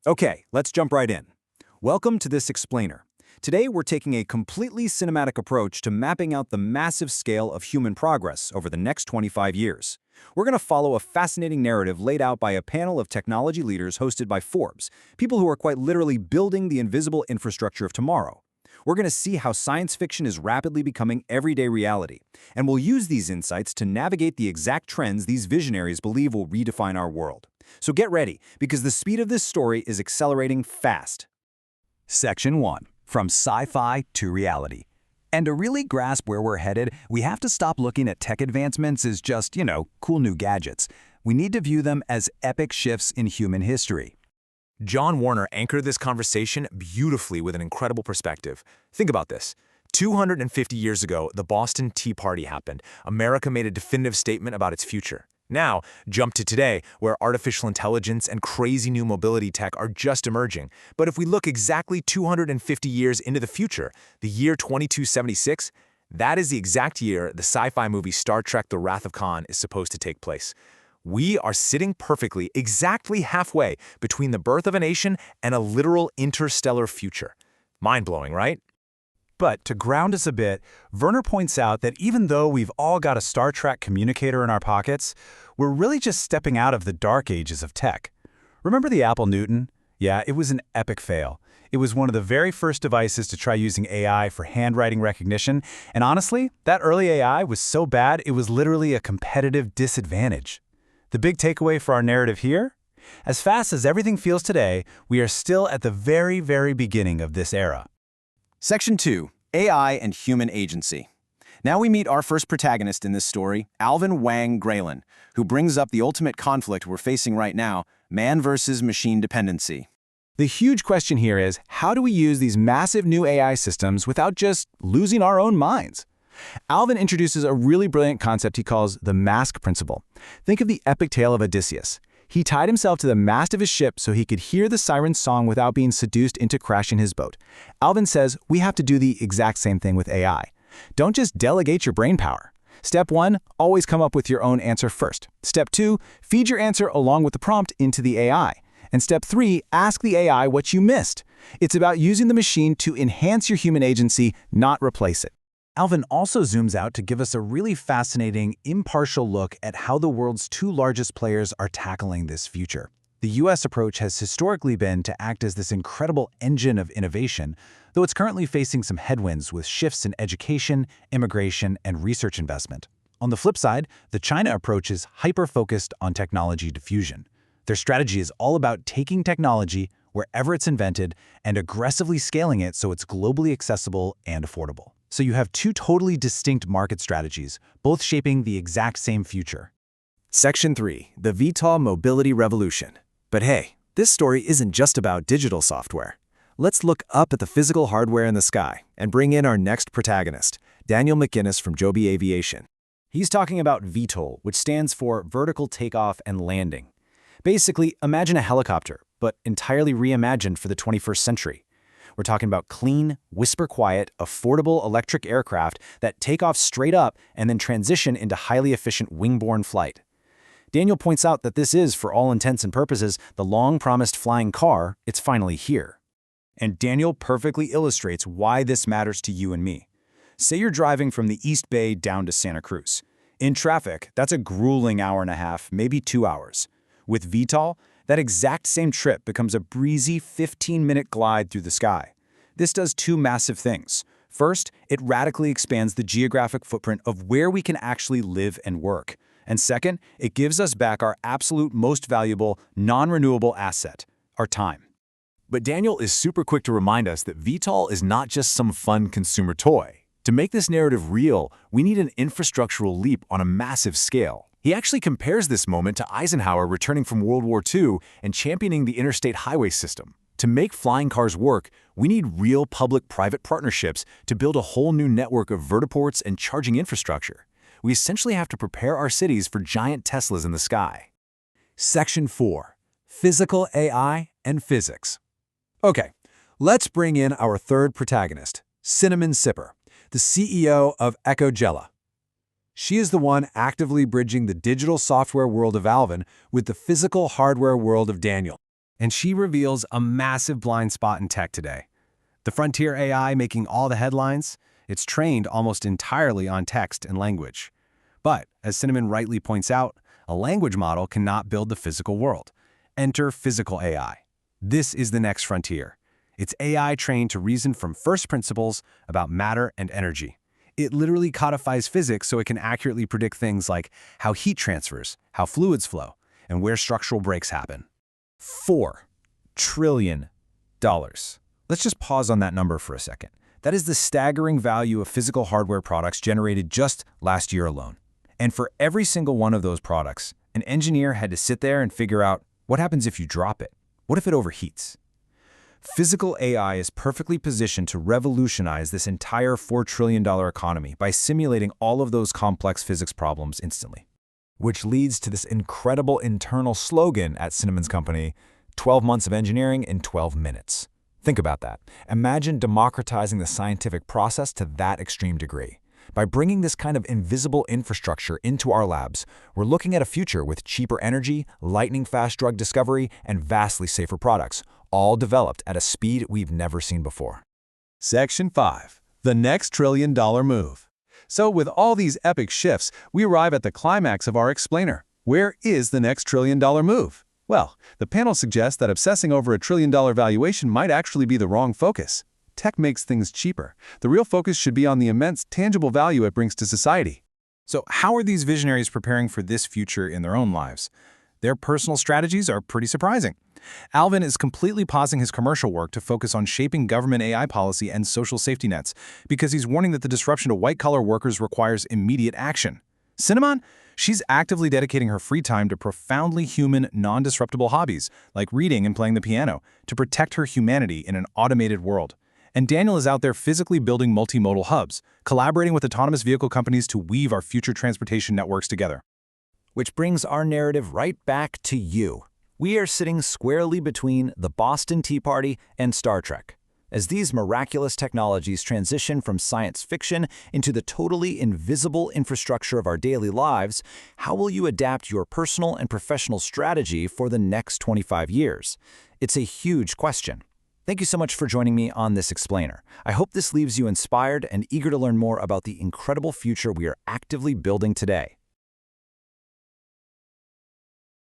Okay, let's jump right in. Welcome to this explainer. Today we're taking a completely cinematic approach to mapping out the massive scale of human progress over the next 25 years. We're going to follow a fascinating narrative laid out by a panel of technology leaders hosted by Forbes, people who are quite literally building the invisible infrastructure of tomorrow. We're going to see how science fiction is rapidly becoming everyday reality, and we'll use these insights to navigate the exact trends these visionaries believe will redefine our world. So get ready, because the speed of this story is accelerating fast. Section 1. From sci-fi to reality. And to really grasp where we're headed, we have to stop looking at tech advancements as just, cool new gadgets. We need to view them as epic shifts in human history. John Warner anchored this conversation beautifully with an incredible perspective. Think about this. 250 years ago, the Boston Tea Party happened. America made a definitive statement about its future. Now, jump to today, where artificial intelligence and crazy new mobility tech are just emerging. But if we look exactly 250 years into the future, the year 2276, that is the exact year the sci-fi movie Star Trek: The Wrath of Khan is supposed to take place. We are sitting perfectly, exactly halfway between the birth of a nation and a literal interstellar future. Mind-blowing, right? But to ground us a bit, Werner points out that even though we've all got a Star Trek communicator in our pockets, we're really just stepping out of the dark ages of tech. Remember the Apple Newton? Yeah, it was an epic fail. It was one of the very first devices to try using AI for handwriting recognition, and honestly, that early AI was so bad it was literally a competitive disadvantage. The big takeaway for our narrative here? As fast as everything feels today, we are still at the very, very beginning of this era. Section 2. AI and Human Agency. Now we meet our first protagonist in this story, Alvin Wang Graylin, who brings up the ultimate conflict we're facing right now, man versus machine dependency. The huge question here is, how do we use these massive new AI systems without just losing our own minds? Alvin introduces a really brilliant concept he calls the mask principle. Think of the epic tale of Odysseus. He tied himself to the mast of his ship so he could hear the siren's song without being seduced into crashing his boat. Alvin says we have to do the exact same thing with AI. Don't just delegate your brain power. Step 1, always come up with your own answer first. Step 2, feed your answer along with the prompt into the AI. And step 3, ask the AI what you missed. It's about using the machine to enhance your human agency, not replace it. Alvin also zooms out to give us a really fascinating, impartial look at how the world's two largest players are tackling this future. The US approach has historically been to act as this incredible engine of innovation, though it's currently facing some headwinds with shifts in education, immigration, and research investment. On the flip side, the China approach is hyper-focused on technology diffusion. Their strategy is all about taking technology wherever it's invented and aggressively scaling it so it's globally accessible and affordable. So you have two totally distinct market strategies, both shaping the exact same future. Section 3. The VTOL Mobility Revolution. But hey, this story isn't just about digital software. Let's look up at the physical hardware in the sky and bring in our next protagonist, Daniel McGinnis from Joby Aviation. He's talking about VTOL, which stands for Vertical Takeoff and Landing. Basically, imagine a helicopter, but entirely reimagined for the 21st century. We're talking about clean, whisper-quiet, affordable electric aircraft that take off straight up and then transition into highly efficient wing-borne flight. Daniel points out that this is, for all intents and purposes, the long-promised flying car. It's finally here. And Daniel perfectly illustrates why this matters to you and me. Say you're driving from the East Bay down to Santa Cruz. In traffic, that's a grueling hour and a half, maybe 2 hours. With VTOL, that exact same trip becomes a breezy 15-minute glide through the sky. This does two massive things. First, it radically expands the geographic footprint of where we can actually live and work. And second, it gives us back our absolute most valuable, non-renewable asset, our time. But Daniel is super quick to remind us that VTOL is not just some fun consumer toy. To make this narrative real, we need an infrastructural leap on a massive scale. He actually compares this moment to Eisenhower returning from World War II and championing the interstate highway system. To make flying cars work, we need real public-private partnerships to build a whole new network of vertiports and charging infrastructure. We essentially have to prepare our cities for giant Teslas in the sky. Section 4. Physical AI and Physics. Okay, let's bring in our third protagonist, Cinnamon Sipper, the CEO of Echogella. She is the one actively bridging the digital software world of Alvin with the physical hardware world of Daniel. And she reveals a massive blind spot in tech today. The frontier AI making all the headlines, it's trained almost entirely on text and language. But, as Cinnamon rightly points out, a language model cannot build the physical world. Enter physical AI. This is the next frontier. It's AI trained to reason from first principles about matter and energy. It literally codifies physics so it can accurately predict things like how heat transfers, how fluids flow, and where structural breaks happen. $4 trillion. Let's just pause on that number for a second. That is the staggering value of physical hardware products generated just last year alone. And for every single one of those products, an engineer had to sit there and figure out what happens if you drop it? What if it overheats? Physical AI is perfectly positioned to revolutionize this entire $4 trillion economy by simulating all of those complex physics problems instantly. Which leads to this incredible internal slogan at Cinnamon's company, 12 months of engineering in 12 minutes. Think about that. Imagine democratizing the scientific process to that extreme degree. By bringing this kind of invisible infrastructure into our labs, we're looking at a future with cheaper energy, lightning-fast drug discovery, and vastly safer products, all developed at a speed we've never seen before. Section 5. The next trillion-dollar move. So with all these epic shifts, we arrive at the climax of our explainer. Where is the next trillion-dollar move? Well, the panel suggests that obsessing over a trillion-dollar valuation might actually be the wrong focus. Tech makes things cheaper. The real focus should be on the immense tangible value it brings to society. So how are these visionaries preparing for this future in their own lives? Their personal strategies are pretty surprising. Alvin is completely pausing his commercial work to focus on shaping government AI policy and social safety nets because he's warning that the disruption to white-collar workers requires immediate action. Cinnamon? She's actively dedicating her free time to profoundly human, non-disruptible hobbies like reading and playing the piano to protect her humanity in an automated world. And Daniel is out there physically building multimodal hubs, collaborating with autonomous vehicle companies to weave our future transportation networks together. Which brings our narrative right back to you. We are sitting squarely between the Boston Tea Party and Star Trek. As these miraculous technologies transition from science fiction into the totally invisible infrastructure of our daily lives, how will you adapt your personal and professional strategy for the next 25 years? It's a huge question. Thank you so much for joining me on this explainer. I hope this leaves you inspired and eager to learn more about the incredible future we are actively building today.